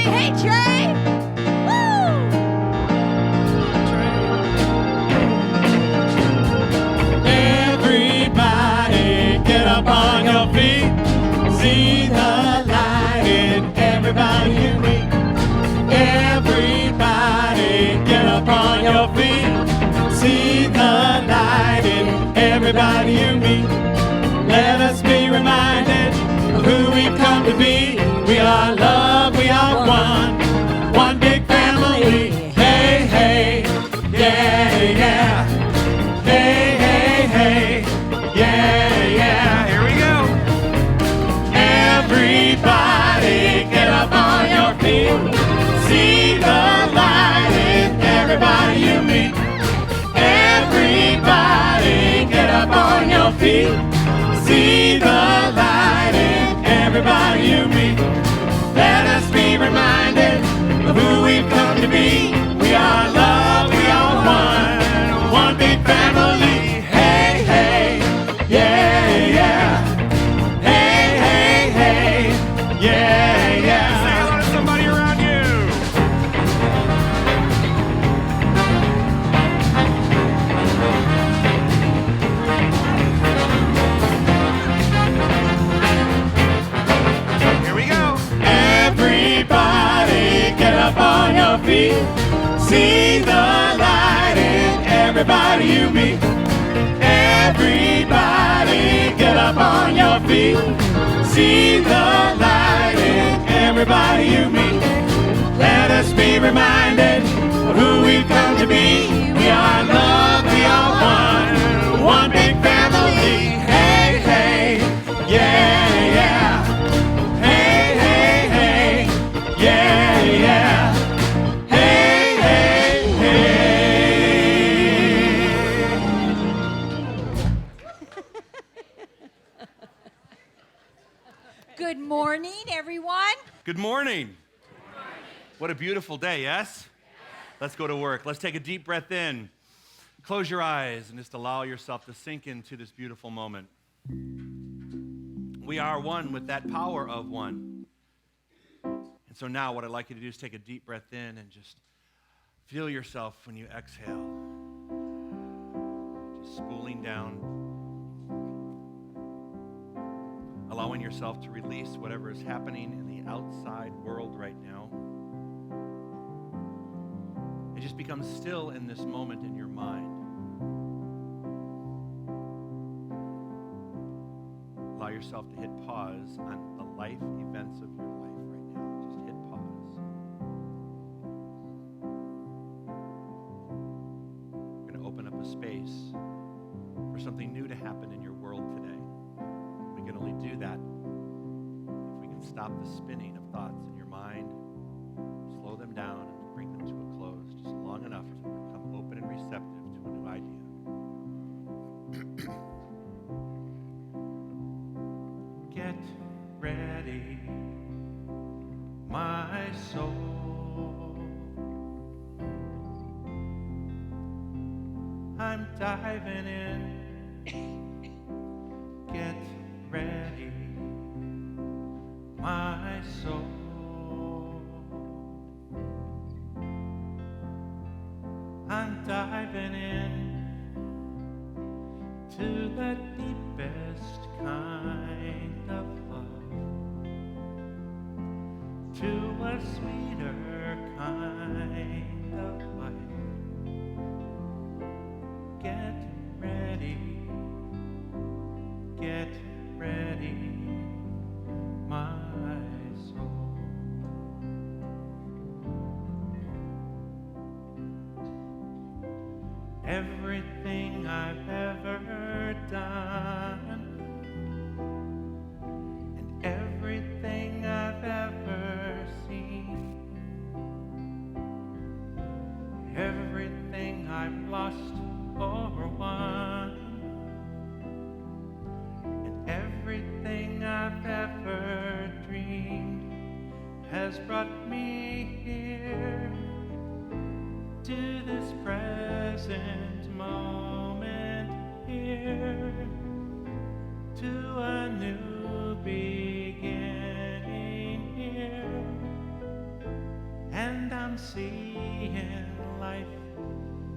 Hey, Trey. Woo! Everybody get up on your feet. See the light in everybody you meet. Everybody get up on your feet. See the light in everybody you meet. Let us be reminded of who we've come to be. We are love, we are one big family. Hey, hey, yeah, yeah. Hey, hey, hey, yeah, yeah. Here we go. Everybody get up on your feet. See the light in everybody you meet. Everybody get up on your feet. See the light in everybody you meet. Let us be reminded of who we've come to be. We are love, we are one big family. Hey, hey, yeah, yeah. Hey, hey, hey, yeah, yeah. Say hello to somebody around you. Here we go. Everybody get up on your feet. See the light in everybody you meet. Everybody get up on your feet. See the light in everybody you meet. Let us be reminded of who we've come to be. We are love, we are one big family. Hey, hey, yeah, yeah. Hey, hey, hey, yeah, yeah. Hey, hey, hey. Good morning, everyone. Good morning. What a beautiful day, yes? Let's go to work. Let's take a deep breath in. Close your eyes and just allow yourself to sink into this beautiful moment. We are one with that power of one. And so now what I'd like you to do is take a deep breath in and just feel yourself when you exhale. Just spooling down. Allowing yourself to release whatever is happening in the outside world right now. And just become still in this moment in your mind. Allow yourself to hit pause on the life events of your life right now. Just hit pause. We're going to open up a space for something new to happen in your world today. We can only do that if we can stop the spinning of thoughts in your mind, slow them down, and bring them to a close just long enough to become open and receptive to a new idea. Get ready, my soul. I'm diving in. Get ready, my soul. I'm diving in to the deepest kind of love, to a sweeter kind of life. Get ready, my soul. Everything I've ever done and everything I've ever seen, everything I've lost or won, and everything I've ever dreamed has brought me here to this present moment here, to a new beginning here. am seeing life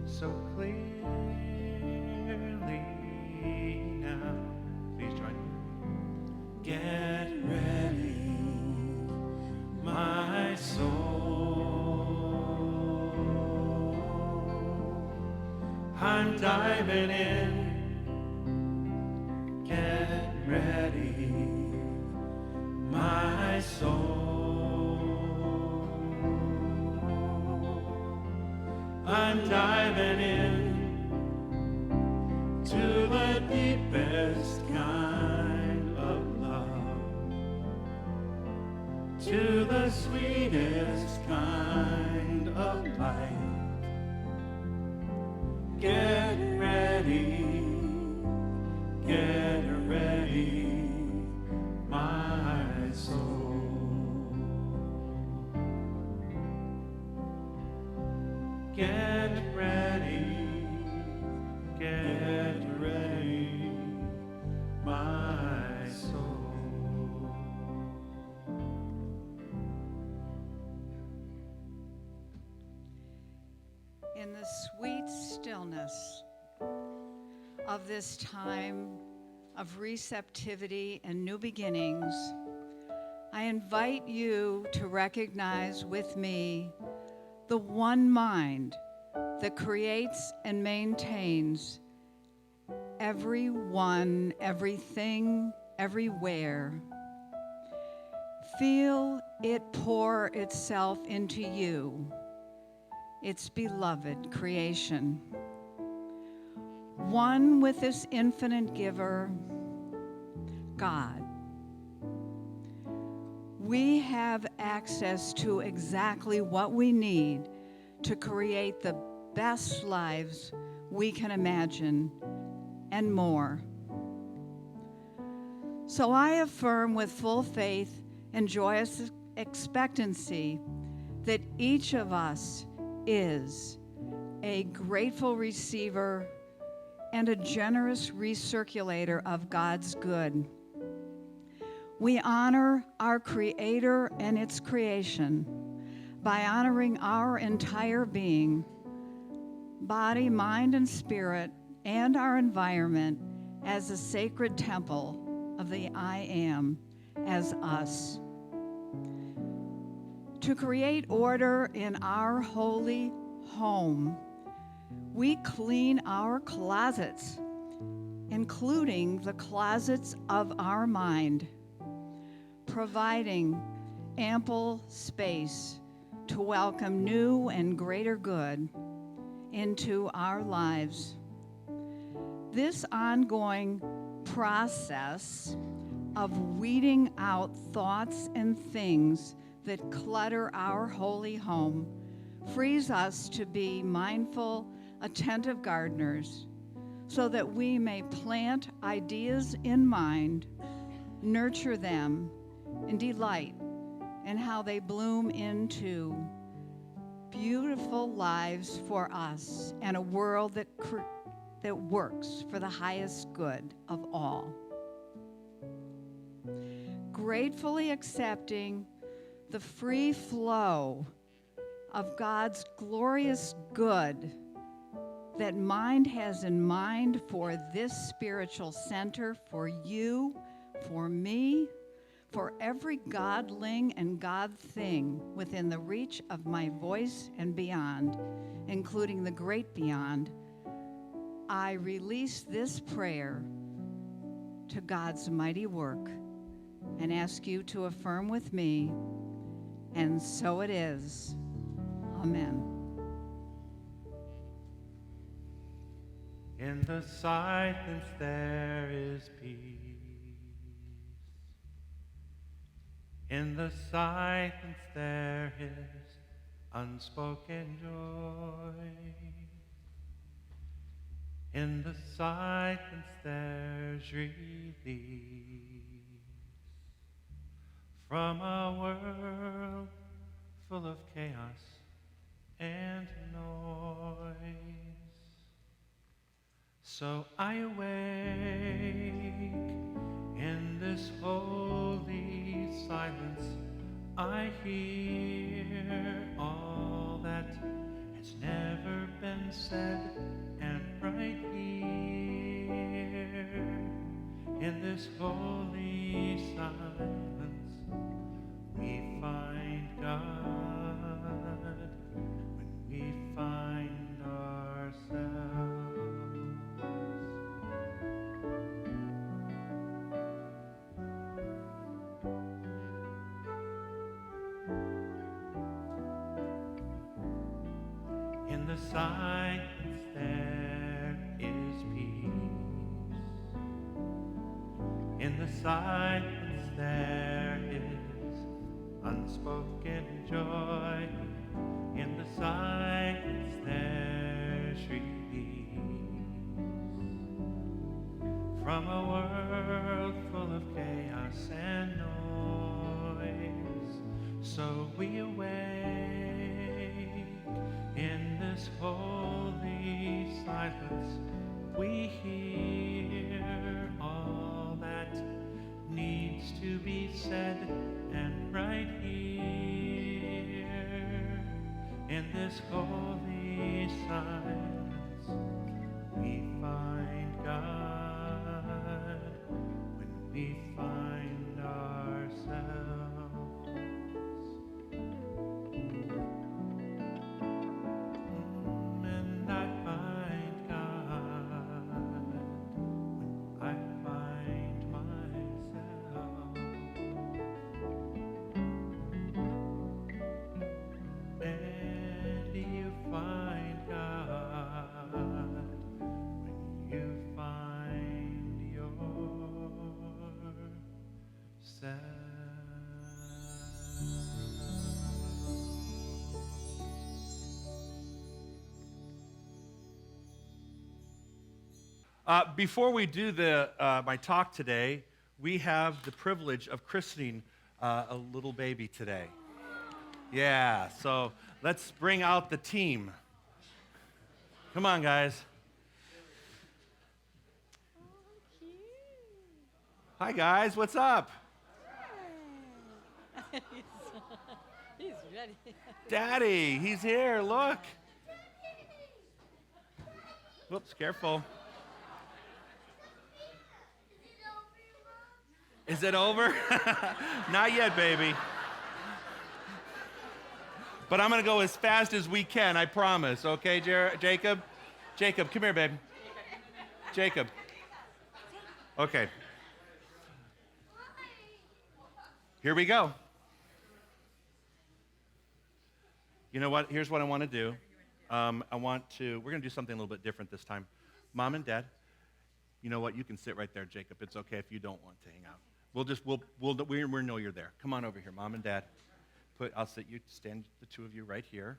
so clearly now. Please join me. Get ready, my soul. I'm diving in. Get ready, my soul. I'm diving in to the deepest kind of love, to the sweetest kind of life. Get ready, get ready, my soul. Get ready, my soul. In the sweet stillness of this time of receptivity and new beginnings, I invite you to recognize with me the one mind that creates and maintains everyone, everything, everywhere. Feel it pour itself into you, its beloved creation. One with this infinite giver, God. We have access to exactly what we need to create the best lives we can imagine and more. So I affirm with full faith and joyous expectancy that each of us is a grateful receiver and a generous recirculator of God's good. We honor our Creator and its creation by honoring our entire being, body, mind, and spirit, and our environment as a sacred temple of the I Am as us. To create order in our holy home, we clean our closets, including the closets of our mind, providing ample space to welcome new and greater good into our lives. This ongoing process of weeding out thoughts and things that clutter our holy home frees us to be mindful, attentive gardeners so that we may plant ideas in mind, nurture them, and delight in how they bloom into beautiful lives for us and a world that works for the highest good of all. Gratefully accepting the free flow of God's glorious good that mind has in mind for this spiritual center, for you, for me, for every godling and God thing within the reach of my voice and beyond, including the great beyond, I release this prayer to God's mighty work and ask you to affirm with me, and so it is. Amen. In the silence there is peace. In the silence there is unspoken joy. In the silence there's release from a world full of chaos and noise. So I awake in this holy silence. I hear all said, and right here in this holy silence we find God when we find ourselves. In the silence there is peace. In the silence there is unspoken joy. In the silence there's release from a world full of chaos and noise. So we awake in this holy silence. We hear all that needs to be said, and right here in this holy silence we find God when we find ourselves. And I find God when I find myself. And you find God when you find yourself. Before we do my talk today, we have the privilege of christening a little baby today. Yeah, so let's bring out the team. Come on, guys. Hi, guys. What's up? He's ready. Daddy, he's here. Look. Whoops, careful. Is it over? Not yet, baby. But I'm going to go as fast as we can, I promise. Okay, Jacob? Jacob, come here, babe. Jacob. Okay. Here we go. You know what? Here's what I want to do. We're going to do something a little bit different this time. Mom and Dad, you know what? You can sit right there, Jacob. It's okay if you don't want to hang out. We know you're there. Come on over here, Mom and Dad. I'll stand the two of you right here.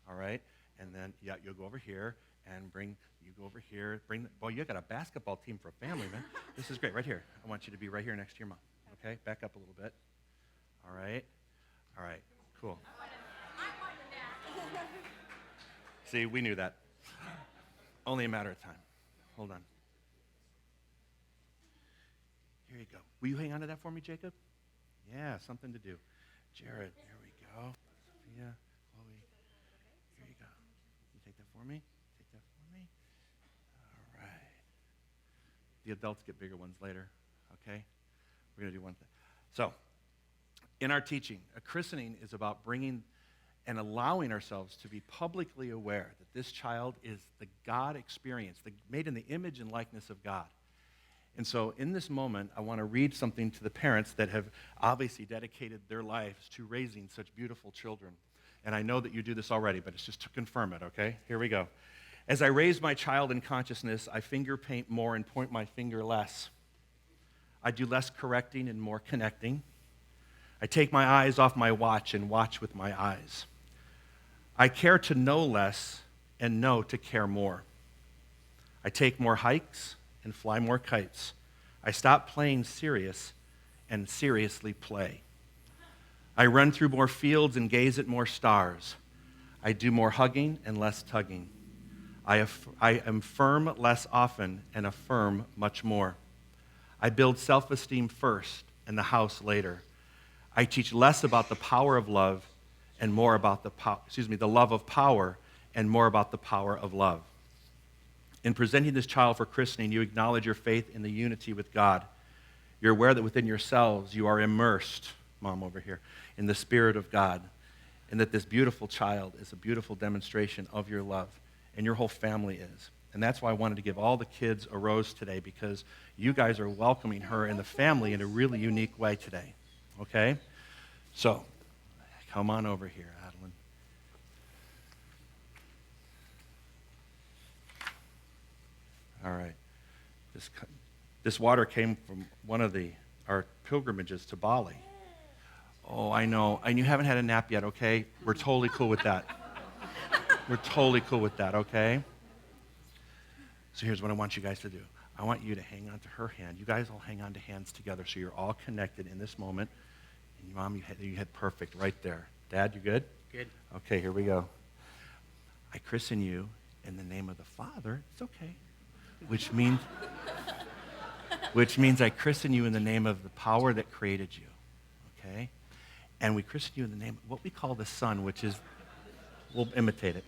All right? And then, you'll go over here and you go over here. You got a basketball team for a family, man. This is great. Right here. I want you to be right here next to your mom. Okay? Back up a little bit. All right? All right. Cool. See, we knew that. Only a matter of time. Hold on. Here you go. Will you hang on to that for me, Jacob? Yeah, something to do. Jared, here we go. Sophia, Chloe, here you go. You take that for me? Take that for me? All right. The adults get bigger ones later, okay? We're going to do one thing. So, in our teaching, a christening is about bringing and allowing ourselves to be publicly aware that this child is the God experience, made in the image and likeness of God. And so in this moment, I want to read something to the parents that have obviously dedicated their lives to raising such beautiful children. And I know that you do this already, but it's just to confirm it, okay? Here we go. As I raise my child in consciousness, I finger paint more and point my finger less. I do less correcting and more connecting. I take my eyes off my watch and watch with my eyes. I care to know less and know to care more. I take more hikes and fly more kites. I stop playing serious and seriously play. I run through more fields and gaze at more stars. I do more hugging and less tugging. I am firm less often and affirm much more. I build self-esteem first and the house later. I teach less about the power of love and more about the love of power and more about the power of love. In presenting this child for christening, you acknowledge your faith in the unity with God. You're aware that within yourselves you are immersed, Mom over here, in the Spirit of God, and that this beautiful child is a beautiful demonstration of your love, and your whole family is. And that's why I wanted to give all the kids a rose today, because you guys are welcoming her and the family in a really unique way today, okay? So, come on over here, Adeline. All right. This water came from one of our pilgrimages to Bali. Oh, I know. And you haven't had a nap yet, okay? We're totally cool with that. We're totally cool with that, okay? So here's what I want you guys to do. I want you to hang on to her hand. You guys all hang on to hands together so you're all connected in this moment. And Mom, you had perfect right there. Dad, you good? Good. Okay, here we go. I christen you in the name of the Father. It's okay. Which means I christen you in the name of the power that created you, okay? And we christen you in the name of what we call the Son, which is, we'll imitate it,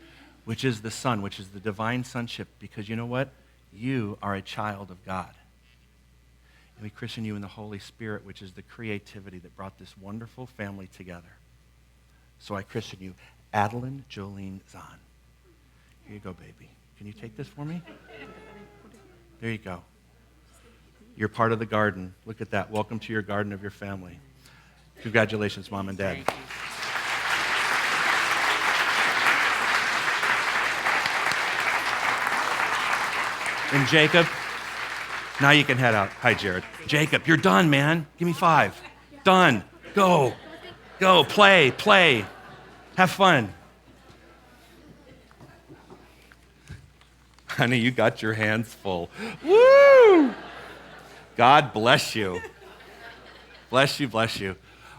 which is the Son, which is the divine sonship, because you know what? You are a child of God. And we christen you in the Holy Spirit, which is the creativity that brought this wonderful family together. So I christen you Adeline Jolene Zahn. Here you go, baby. Can you take this for me? There you go. You're part of the garden. Look at that. Welcome to your garden of your family. Congratulations, Mom and Dad. Thank you. And Jacob, now you can head out. Hi, Jared. Jacob, you're done, man. Give me 5. Done. Go. Go. Play. Have fun. Honey, you got your hands full. Woo! God bless you. Bless you.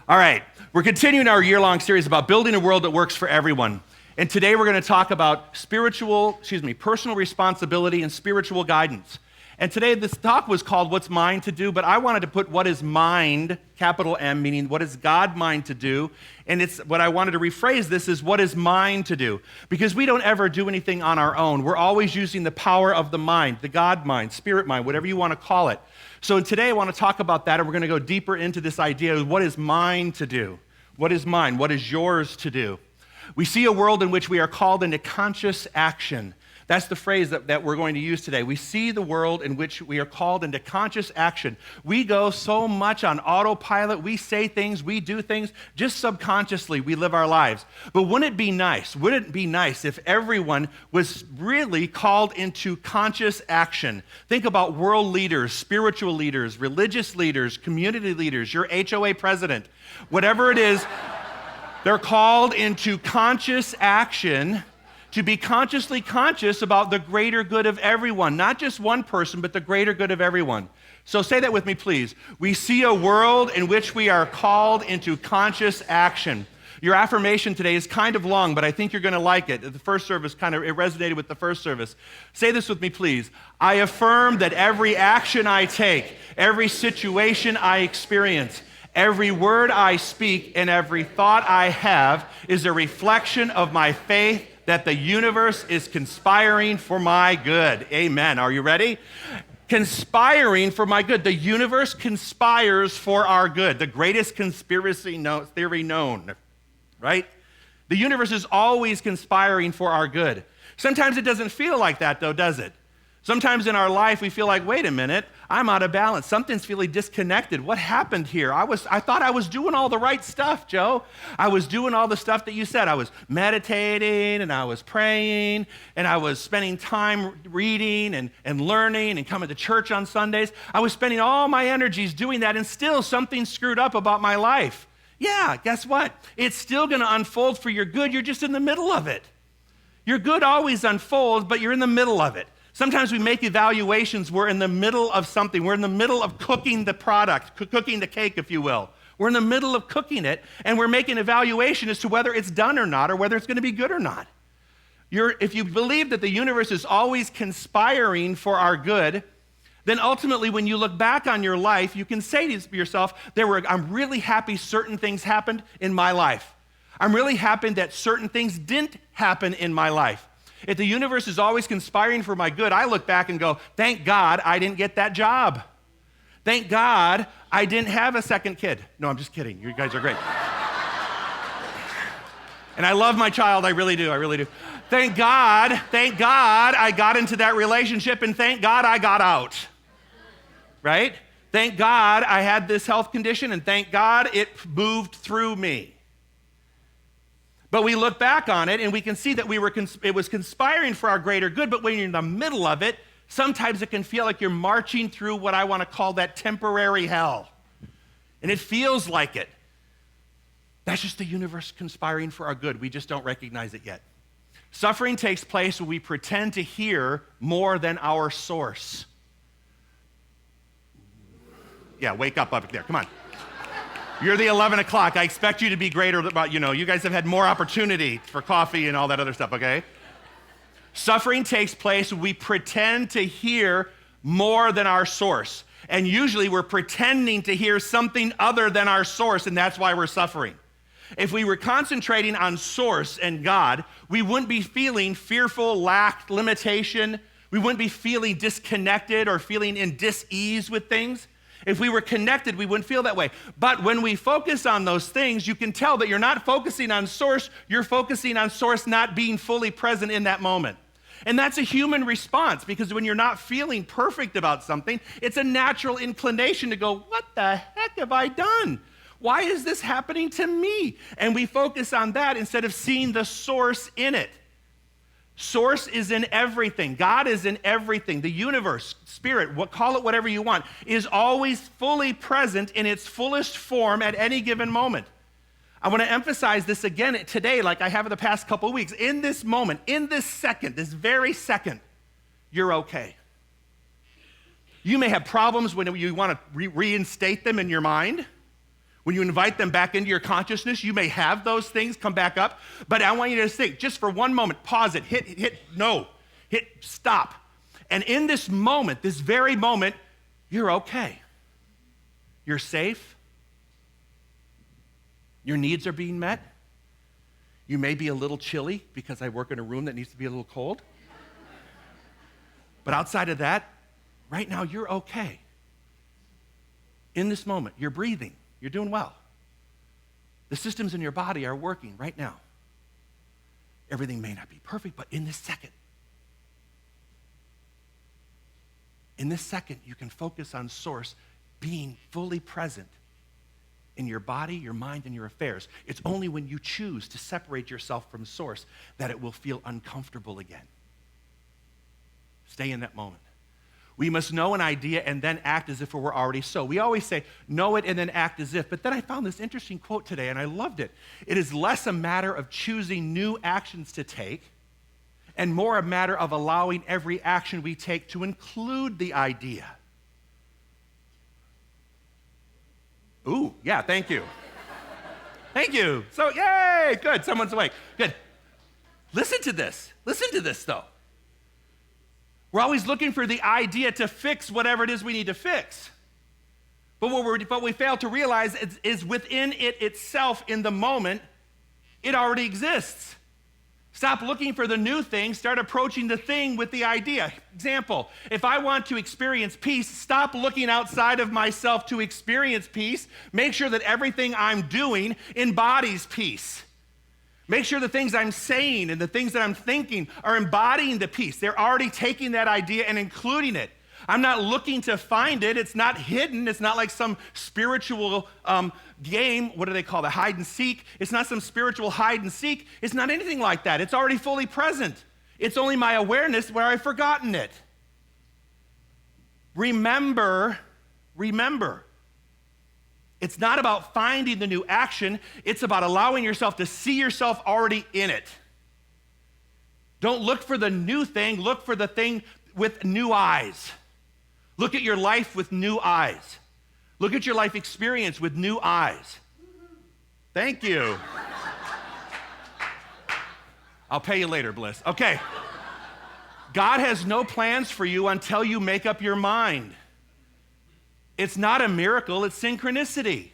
All right, we're continuing our year-long series about building a world that works for everyone. And today we're going to talk about personal responsibility and spiritual guidance. And today this talk was called What's Mine to Do, but I wanted to put what is mind, capital M, meaning what is God mine to do. And it's what I wanted to rephrase this is what is mine to do. Because we don't ever do anything on our own. We're always using the power of the mind, the God mind, spirit mind, whatever you want to call it. So today I want to talk about that, and we're going to go deeper into this idea of what is mine to do. What is mine? What is yours to do? We see a world in which we are called into conscious action. That's the phrase that we're going to use today. We see the world in which we are called into conscious action. We go so much on autopilot. We say things, we do things, just subconsciously we live our lives. But wouldn't it be nice if everyone was really called into conscious action? Think about world leaders, spiritual leaders, religious leaders, community leaders, your HOA president, whatever it is, they're called into conscious action to be consciously conscious about the greater good of everyone, not just one person, but the greater good of everyone. So say that with me, please. We see a world in which we are called into conscious action. Your affirmation today is kind of long, but I think you're going to like it. The first service it resonated with the first service. Say this with me, please. I affirm that every action I take, every situation I experience, every word I speak, and every thought I have is a reflection of my faith that the universe is conspiring for my good. Amen. Are you ready? Conspiring for my good. The universe conspires for our good. The greatest conspiracy theory known, right? The universe is always conspiring for our good. Sometimes it doesn't feel like that, though, does it? Sometimes in our life we feel like, wait a minute, I'm out of balance. Something's feeling disconnected. What happened here? I thought I was doing all the right stuff, Joe. I was doing all the stuff that you said. I was meditating and I was praying and I was spending time reading and learning and coming to church on Sundays. I was spending all my energies doing that, and still something screwed up about my life. Yeah, guess what? It's still going to unfold for your good. You're just in the middle of it. Your good always unfolds, but you're in the middle of it. Sometimes we make evaluations. We're in the middle of something. We're in the middle of cooking the product, cooking the cake, if you will. We're in the middle of cooking it, and we're making an evaluation as to whether it's done or not, or whether it's going to be good or not. If you believe that the universe is always conspiring for our good, then ultimately when you look back on your life, you can say to yourself, I'm really happy certain things happened in my life. I'm really happy that certain things didn't happen in my life. If the universe is always conspiring for my good, I look back and go, thank God I didn't get that job. Thank God I didn't have a second kid. No, I'm just kidding. You guys are great. And I love my child. I really do. I really do. Thank God I got into that relationship, and thank God I got out. Right? Thank God I had this health condition, and thank God it moved through me. But we look back on it, and we can see that it was conspiring for our greater good, but when you're in the middle of it, sometimes it can feel like you're marching through what I want to call that temporary hell. And it feels like it. That's just the universe conspiring for our good. We just don't recognize it yet. Suffering takes place when we pretend to hear more than our source. Yeah, wake up there. Come on. You're the 11 o'clock. I expect you to be greater about, you guys have had more opportunity for coffee and all that other stuff, okay? Suffering takes place when we pretend to hear more than our source. And usually we're pretending to hear something other than our source, and that's why we're suffering. If we were concentrating on source and God, we wouldn't be feeling fearful, lack, limitation. We wouldn't be feeling disconnected or feeling in dis-ease with things. If we were connected, we wouldn't feel that way. But when we focus on those things, you can tell that you're not focusing on source, you're focusing on source not being fully present in that moment. And that's a human response, because when you're not feeling perfect about something, it's a natural inclination to go, what the heck have I done? Why is this happening to me? And we focus on that instead of seeing the source in it. Source is in everything. God is in everything. The universe, spirit, call it whatever you want, is always fully present in its fullest form at any given moment. I want to emphasize this again today, like I have in the past couple of weeks. In this moment, in this second, this very second, you're okay. You may have problems when you want to reinstate them in your mind. When you invite them back into your consciousness, you may have those things come back up. But I want you to think, just for one moment, pause it, hit stop. And in this moment, this very moment, you're okay. You're safe. Your needs are being met. You may be a little chilly because I work in a room that needs to be a little cold. But outside of that, right now, you're okay. In this moment, you're breathing. You're doing well. The systems in your body are working right now. Everything may not be perfect, but in this second, you can focus on source being fully present in your body, your mind, and your affairs. It's only when you choose to separate yourself from source that it will feel uncomfortable again. Stay in that moment. We must know an idea and then act as if it were already so. We always say, know it and then act as if. But then I found this interesting quote today, and I loved it. It is less a matter of choosing new actions to take and more a matter of allowing every action we take to include the idea. Ooh, yeah, thank you. Thank you. So, yay, good, someone's awake. Good. Listen to this, though. We're always looking for the idea to fix whatever it is we need to fix. But what we fail to realize is within it itself, in the moment, it already exists. Stop looking for the new thing, start approaching the thing with the idea. Example, if I want to experience peace, stop looking outside of myself to experience peace. Make sure that everything I'm doing embodies peace. Make sure the things I'm saying and the things that I'm thinking are embodying the peace. They're already taking that idea and including it. I'm not looking to find it. It's not hidden. It's not like some spiritual game. What do they call it? Hide and seek. It's not some spiritual hide and seek. It's not anything like that. It's already fully present. It's only my awareness where I've forgotten it. Remember. It's not about finding the new action. It's about allowing yourself to see yourself already in it. Don't look for the new thing. Look for the thing with new eyes. Look at your life with new eyes. Look at your life experience with new eyes. Thank you. I'll pay you later, Bliss. Okay. God has no plans for you until you make up your mind. It's not a miracle, it's synchronicity.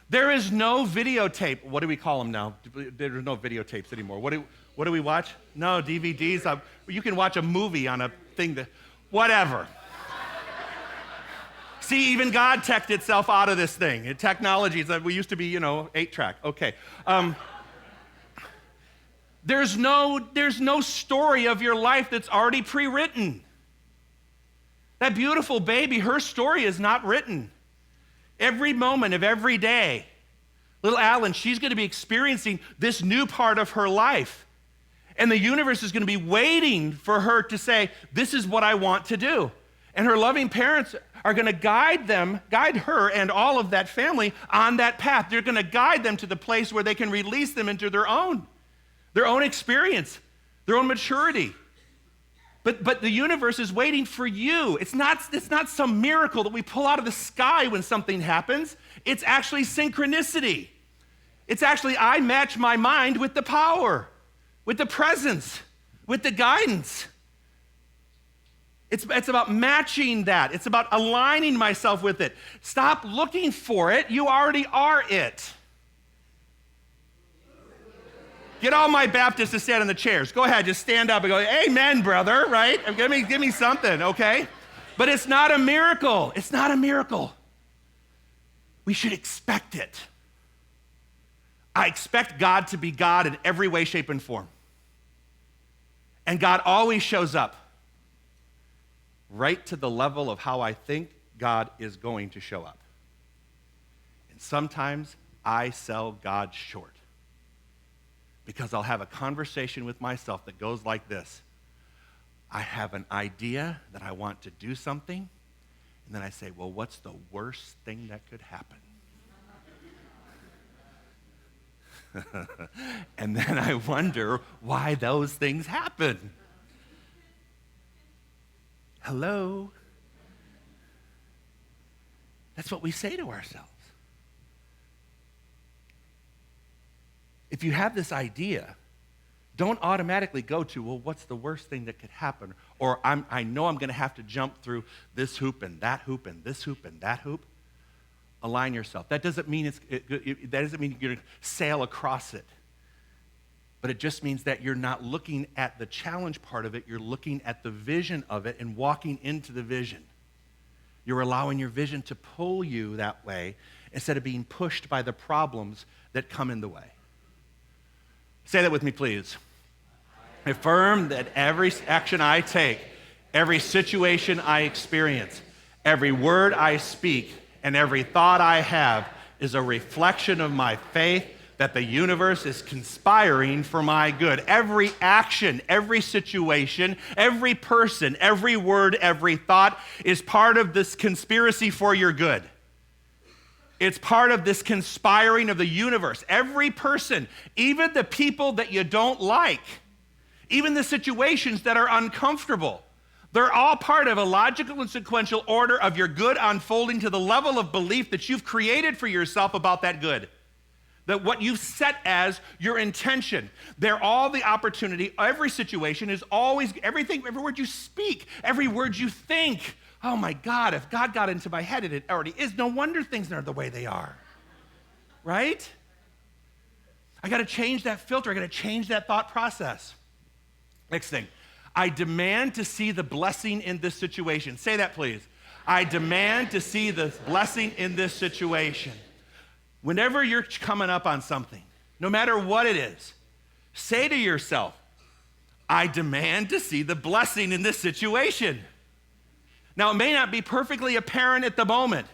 There is no videotape. What do we call them now? There's no videotapes anymore. What What do we watch? No, DVDs. You can watch a movie on a thing that, whatever. See, even God teched itself out of this thing. Technology, we used to be, 8-track. Okay. There's no story of your life that's already pre-written. That beautiful baby, her story is not written. Every moment of every day, little Alan, she's going to be experiencing this new part of her life. And the universe is going to be waiting for her to say, this is what I want to do. And her loving parents are going to guide her and all of that family on that path. They're going to guide them to the place where they can release them into their own experience, their own maturity. But the universe is waiting for you. It's not some miracle that we pull out of the sky when something happens. It's actually synchronicity. It's actually, I match my mind with the power, with the presence, with the guidance. It's about matching that. It's about aligning myself with it. Stop looking for it. You already are it. Get all my Baptists to stand in the chairs. Go ahead, just stand up and go, amen, brother, right? Give me something, okay? But it's not a miracle. It's not a miracle. We should expect it. I expect God to be God in every way, shape, and form. And God always shows up right to the level of how I think God is going to show up. And sometimes I sell God short. Because I'll have a conversation with myself that goes like this. I have an idea that I want to do something, and then I say, well, what's the worst thing that could happen? And then I wonder why those things happen. Hello? That's what we say to ourselves. If you have this idea, don't automatically go to, well, what's the worst thing that could happen? Or I know I'm going to have to jump through this hoop and that hoop and this hoop and that hoop. Align yourself. That doesn't mean that doesn't mean you're going to sail across it. But it just means that you're not looking at the challenge part of it. You're looking at the vision of it and walking into the vision. You're allowing your vision to pull you that way instead of being pushed by the problems that come in the way. Say that with me, please. Affirm that every action I take, every situation I experience, every word I speak, and every thought I have is a reflection of my faith that the universe is conspiring for my good. Every action, every situation, every person, every word, every thought is part of this conspiracy for your good. It's part of this conspiring of the universe. Every person, even the people that you don't like, even the situations that are uncomfortable, they're all part of a logical and sequential order of your good unfolding to the level of belief that you've created for yourself about that good. That what you've set as your intention. They're all the opportunity. Every situation is always, everything, every word you speak, every word you think. Oh my God, if God got into my head, it already is. No wonder things are the way they are. Right? I got to change that filter. I got to change that thought process. Next thing. I demand to see the blessing in this situation. Say that, please. I demand to see the blessing in this situation. Whenever you're coming up on something, no matter what it is, say to yourself, I demand to see the blessing in this situation. Now, it may not be perfectly apparent at the moment,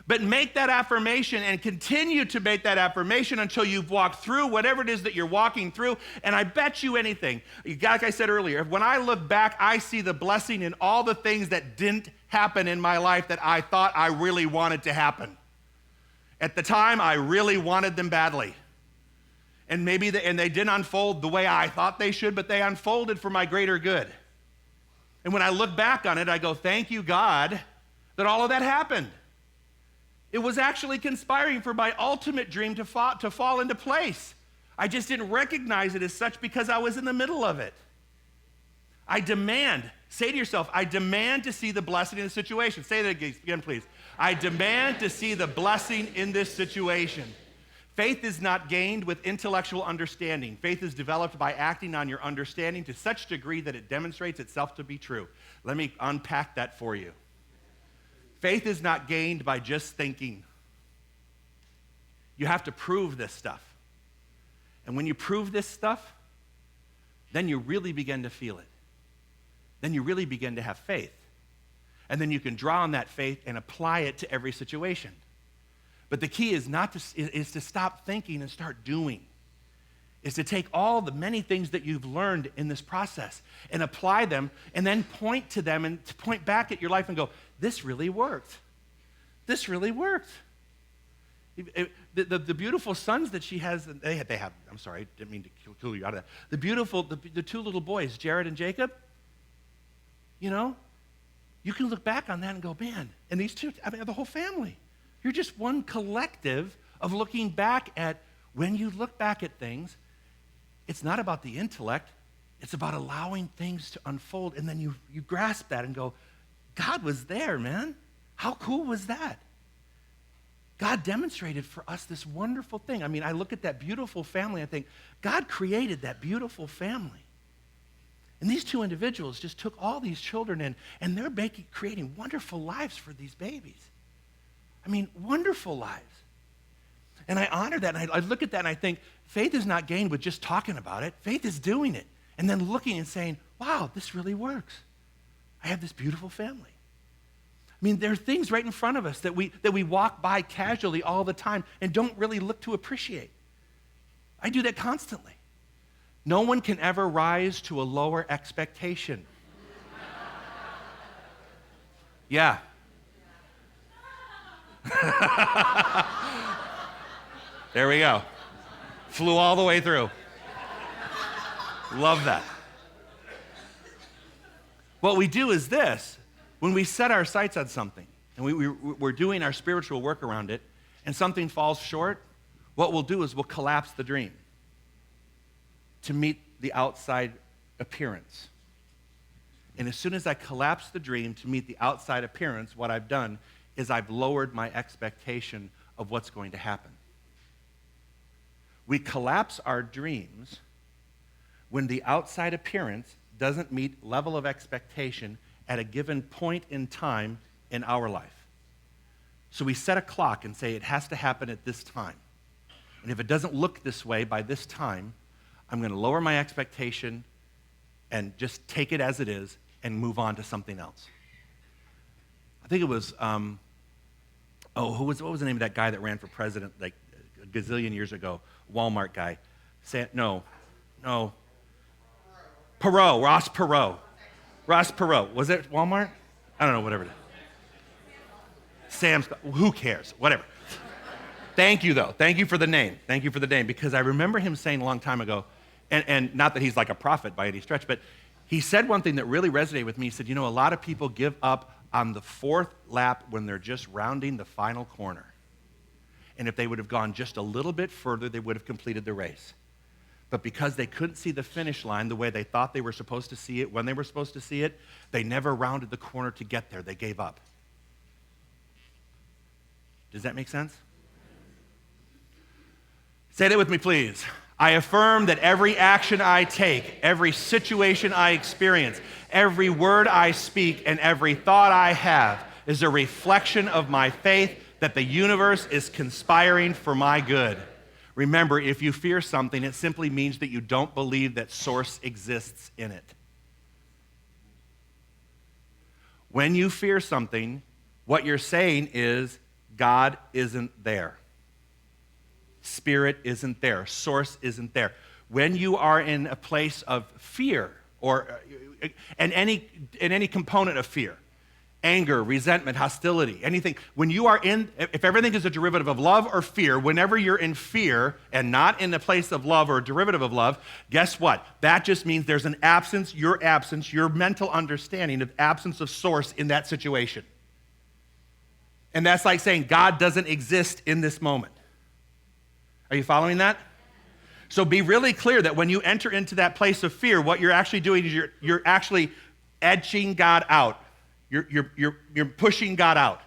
but make that affirmation and continue to make that affirmation until you've walked through whatever it is that you're walking through. And I bet you anything, like I said earlier, when I look back, I see the blessing in all the things that didn't happen in my life that I thought I really wanted to happen. At the time, I really wanted them badly. And maybe they didn't unfold the way I thought they should, but they unfolded for my greater good. And when I look back on it, I go, thank you, God, that all of that happened. It was actually conspiring for my ultimate dream to fall into place. I just didn't recognize it as such because I was in the middle of it. I demand, say to yourself, I demand to see the blessing in the situation. Say that again, please. I demand to see the blessing in this situation. Faith is not gained with intellectual understanding. Faith is developed by acting on your understanding to such degree that it demonstrates itself to be true. Let me unpack that for you. Faith is not gained by just thinking. You have to prove this stuff. And when you prove this stuff, then you really begin to feel it. Then you really begin to have faith. And then you can draw on that faith and apply it to every situation. But the key is is to stop thinking and start doing. Is to take all the many things that you've learned in this process and apply them and then point to them and to point back at your life and go, this really worked. This really worked. The beautiful sons that she has, they have, I'm sorry, I didn't mean to kill you out of that. The two little boys, Jared and Jacob, you know, you can look back on that and go, man, and these two, I mean, the whole family. You're just one collective of looking back at, when you look back at things, it's not about the intellect, it's about allowing things to unfold, and then you grasp that and go, God was there, man. How cool was that? God demonstrated for us this wonderful thing. I mean, I look at that beautiful family, I think, God created that beautiful family. And these two individuals just took all these children in, and they're creating wonderful lives for these babies. I mean, wonderful lives. And I honor that, and I look at that, and I think, faith is not gained with just talking about it. Faith is doing it, and then looking and saying, wow, this really works. I have this beautiful family. I mean, there are things right in front of us that we walk by casually all the time and don't really look to appreciate. I do that constantly. No one can ever rise to a lower expectation. Yeah. There we go. Flew all the way through. Love that. What we do is this. When we set our sights on something, and we're doing our spiritual work around it, and something falls short, what we'll do is we'll collapse the dream to meet the outside appearance. And as soon as I collapse the dream to meet the outside appearance, what I've done is I've lowered my expectation of what's going to happen. We collapse our dreams when the outside appearance doesn't meet level of expectation at a given point in time in our life. So we set a clock and say it has to happen at this time. And if it doesn't look this way by this time, I'm going to lower my expectation and just take it as it is and move on to something else. I think it was, what was the name of that guy that ran for president like a gazillion years ago? Walmart guy. Ross Perot. Ross Perot. Was it Walmart? I don't know, whatever it is. Sam's, who cares? Whatever. Thank you, though. Thank you for the name. Thank you for the name, because I remember him saying a long time ago, and not that he's like a prophet by any stretch, but he said one thing that really resonated with me. He said, you know, a lot of people give up on the fourth lap when they're just rounding the final corner. And if they would have gone just a little bit further, they would have completed the race. But because they couldn't see the finish line the way they thought they were supposed to see it, when they were supposed to see it, they never rounded the corner to get there. They gave up. Does that make sense? Say that with me, please. I affirm that every action I take, every situation I experience, every word I speak, and every thought I have is a reflection of my faith that the universe is conspiring for my good. Remember, if you fear something, it simply means that you don't believe that source exists in it. When you fear something, what you're saying is God isn't there. Spirit isn't there. Source isn't there. When you are in a place of fear, or in any component of fear, anger, resentment, hostility, anything, when you are in, if everything is a derivative of love or fear, whenever you're in fear and not in a place of love or a derivative of love, guess what? That just means there's an absence, your mental understanding of absence of source in that situation. And that's like saying God doesn't exist in this moment. Are you following that? So be really clear that when you enter into that place of fear, what you're actually doing is you're actually edging God out. You're pushing God out.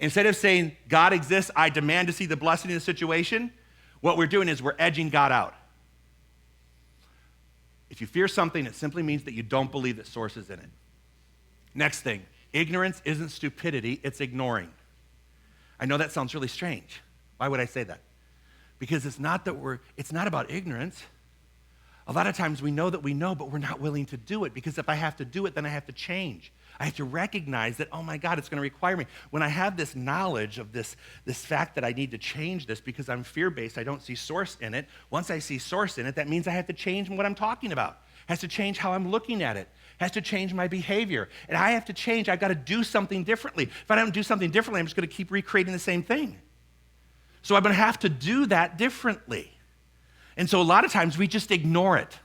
Instead of saying, God exists, I demand to see the blessing in the situation, what we're doing is we're edging God out. If you fear something, it simply means that you don't believe that source is in it. Next thing, ignorance isn't stupidity, it's ignoring. I know that sounds really strange. Why would I say that? Because it's not about ignorance. A lot of times we know that we know, but we're not willing to do it, because if I have to do it, then I have to change. I have to recognize that, oh my God, it's going to require me. When I have this knowledge of this fact that I need to change this because I'm fear-based, I don't see source in it. Once I see source in it, that means I have to change what I'm talking about. It has to change how I'm looking at it. It has to change my behavior. And I have to change. I've got to do something differently. If I don't do something differently, I'm just going to keep recreating the same thing. So I'm going to have to do that differently. And so a lot of times we just ignore it,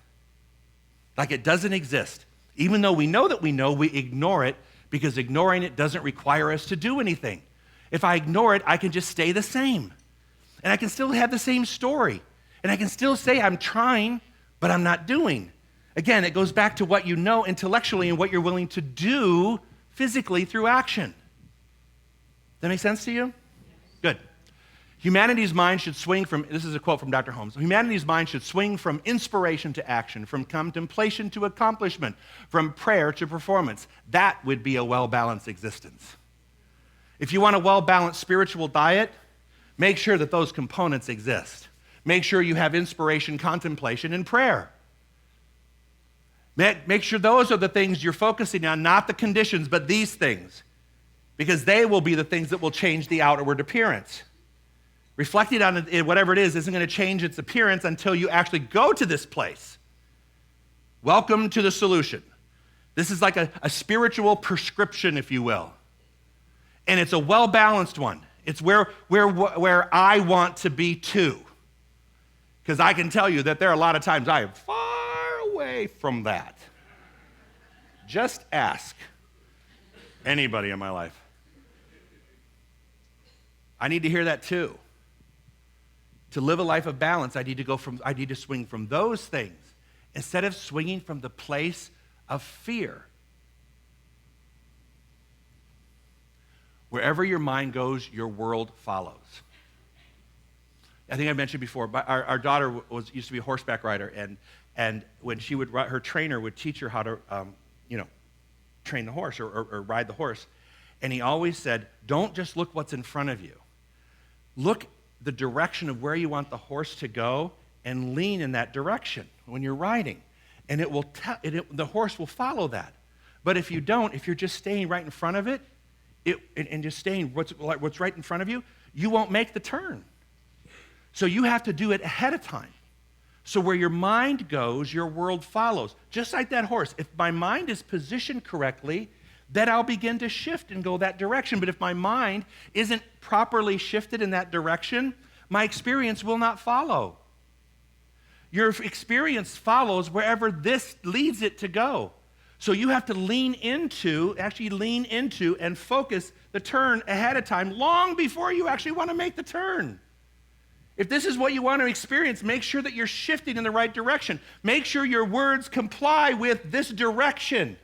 like it doesn't exist. Even though we know that we know, we ignore it because ignoring it doesn't require us to do anything. If I ignore it, I can just stay the same. And I can still have the same story. And I can still say I'm trying, but I'm not doing. Again, it goes back to what you know intellectually and what you're willing to do physically through action. That make sense to you? Good. Humanity's mind should swing from, this is a quote from Dr. Holmes, humanity's mind should swing from inspiration to action, from contemplation to accomplishment, from prayer to performance. That would be a well-balanced existence. If you want a well-balanced spiritual diet, make sure that those components exist. Make sure you have inspiration, contemplation, and prayer. Make sure those are the things you're focusing on, not the conditions, but these things, because they will be the things that will change the outward appearance. Reflecting on it, whatever it is, isn't going to change its appearance until you actually go to this place. Welcome to the solution. This is like a spiritual prescription, if you will. And it's a well-balanced one. It's where I want to be too. Because I can tell you that there are a lot of times I am far away from that. Just ask anybody in my life. I need to hear that too. To live a life of balance, I need to swing from those things instead of swinging from the place of fear. Wherever your mind goes, your world follows. I think I mentioned before, but our daughter used to be a horseback rider, and when she would, her trainer would teach her how to, train the horse or ride the horse, and he always said, "Don't just look what's in front of you. Look the direction of where you want the horse to go and lean in that direction when you're riding, and the horse will follow that. But if you don't, if you're just staying right in front of it, and just staying what's right in front of you, you won't make the turn. So you have to do it ahead of time. So where your mind goes, your world follows. Just like that horse. If my mind is positioned correctly, then I'll begin to shift and go that direction. But if my mind isn't properly shifted in that direction, my experience will not follow. Your experience follows wherever this leads it to go. So you have to lean into and focus the turn ahead of time, long before you actually want to make the turn. If this is what you want to experience, make sure that you're shifting in the right direction. Make sure your words comply with this direction.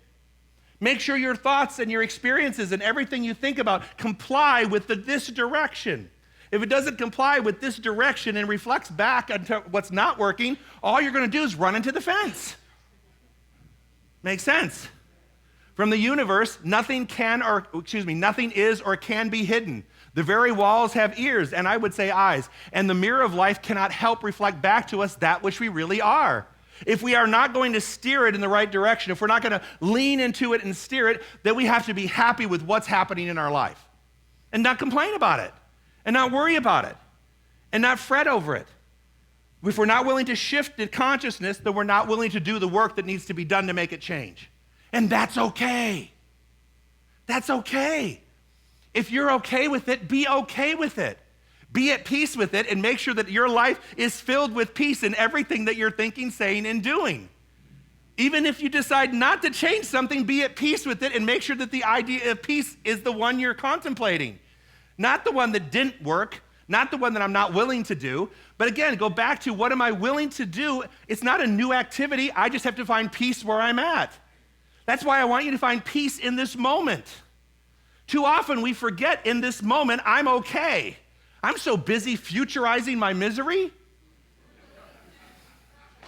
Make sure your thoughts and your experiences and everything you think about comply with this direction. If it doesn't comply with this direction and reflects back on what's not working, all you're going to do is run into the fence. Makes sense? From the universe, nothing is or can be hidden. The very walls have ears, and I would say eyes. And the mirror of life cannot help reflect back to us that which we really are. If we are not going to steer it in the right direction, if we're not going to lean into it and steer it, then we have to be happy with what's happening in our life and not complain about it and not worry about it and not fret over it. If we're not willing to shift the consciousness, then we're not willing to do the work that needs to be done to make it change. And that's okay. That's okay. If you're okay with it, be okay with it. Be at peace with it and make sure that your life is filled with peace in everything that you're thinking, saying, and doing. Even if you decide not to change something, be at peace with it and make sure that the idea of peace is the one you're contemplating. Not the one that didn't work, not the one that I'm not willing to do. But again, go back to what am I willing to do? It's not a new activity. I just have to find peace where I'm at. That's why I want you to find peace in this moment. Too often we forget in this moment, I'm okay. I'm so busy futurizing my misery,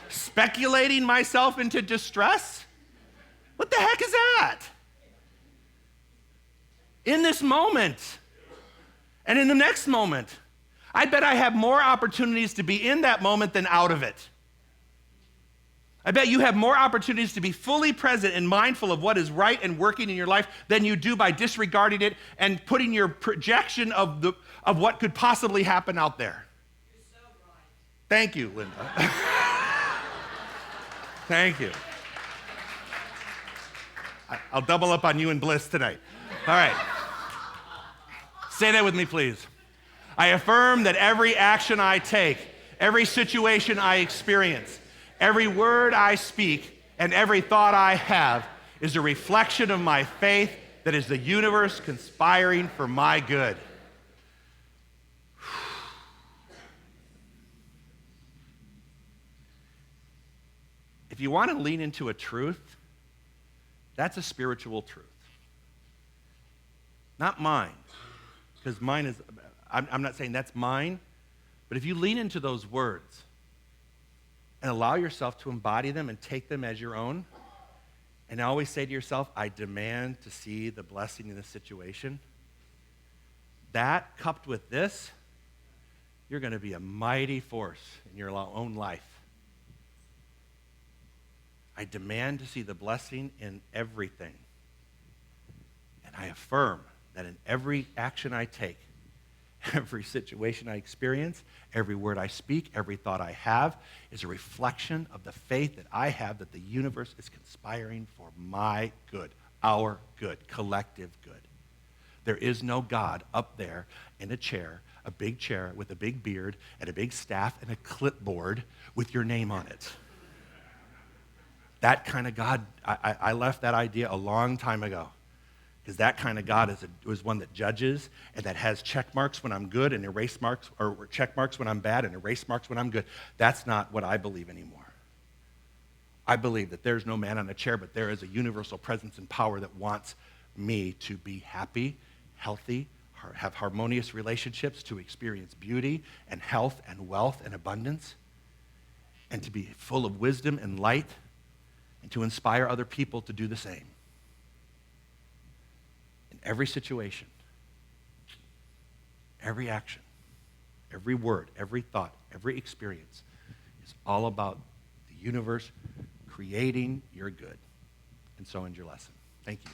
speculating myself into distress. What the heck is that? In this moment and in the next moment, I bet I have more opportunities to be in that moment than out of it. I bet you have more opportunities to be fully present and mindful of what is right and working in your life than you do by disregarding it and putting your projection of what could possibly happen out there. You're so right. Thank you, Linda. Thank you. I'll double up on you and Bliss tonight. All right. Say that with me, please. I affirm that every action I take, every situation I experience, every word I speak, and every thought I have is a reflection of my faith that is the universe conspiring for my good. If you want to lean into a truth, that's a spiritual truth. Not mine, because mine is, I'm not saying that's mine, but if you lean into those words and allow yourself to embody them and take them as your own, and always say to yourself, I demand to see the blessing in this situation, that coupled with this, you're going to be a mighty force in your own life. I demand to see the blessing in everything. And I affirm that in every action I take, every situation I experience, every word I speak, every thought I have is a reflection of the faith that I have that the universe is conspiring for my good, our good, collective good. There is no God up there in a chair, a big chair with a big beard and a big staff and a clipboard with your name on it. That kind of God, I left that idea a long time ago. Because that kind of God is one that judges and that has check marks when I'm good and erase marks, or check marks when I'm bad and erase marks when I'm good. That's not what I believe anymore. I believe that there's no man on a chair, but there is a universal presence and power that wants me to be happy, healthy, have harmonious relationships, to experience beauty and health and wealth and abundance, and to be full of wisdom and light, and to inspire other people to do the same. In every situation, every action, every word, every thought, every experience is all about the universe creating your good. And so ends your lesson. Thank you.